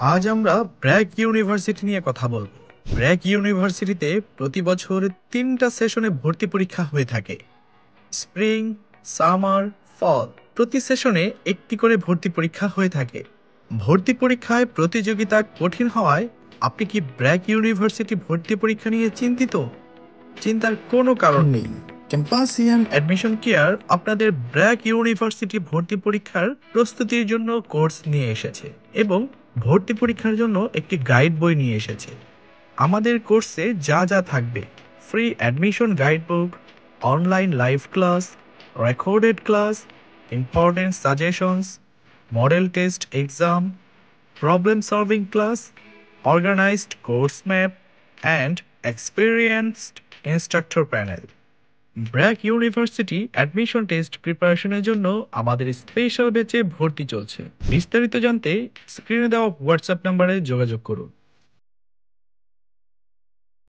আজ আমরা ব্র্যাক ইউনিভার্সিটি নিয়ে কথা বলব। ব্র্যাক ইউনিভার্সিটিতে প্রতি বছর 3টা সেশনে ভর্তি পরীক্ষা হয়ে থাকে। স্প্রিং, সামার, ফল। প্রতি সেশনে একটি করে ভর্তি পরীক্ষা হয়ে থাকে। ভর্তি পরীক্ষায় প্রতিযোগিতা কঠিন হওয়ায় আপনি কি ব্র্যাক ইউনিভার্সিটি ভর্তি পরীক্ষা নিয়ে চিন্তিত? চিন্তার কোনো কারণ নেই। ক্যাম্পাসিয়ান অ্যাডমিশন কেয়ার আপনাদের ব্র্যাক ইউনিভার্সিটি ভর্তি পরীক্ষার প্রস্তুতির জন্য কোর্স নিয়ে এসেছে এবং ভর্তি পরীক্ষার জন্য একটি গাইড বই নিয়ে এসেছে। আমাদের কোর্সে যা যা থাকবে: free admission guide book, online live class, recorded class, important suggestions, model test exam, problem solving class, organized course map, and experienced instructor panel. BRAC university admission test প্রিপারেশনের জন্য আমাদের স্পেশাল ব্যাচে ভর্তি চলছে। বিস্তারিত জানতে স্ক্রিনে দেওয়া হোয়াটসঅ্যাপ নাম্বারে যোগাযোগ করুন।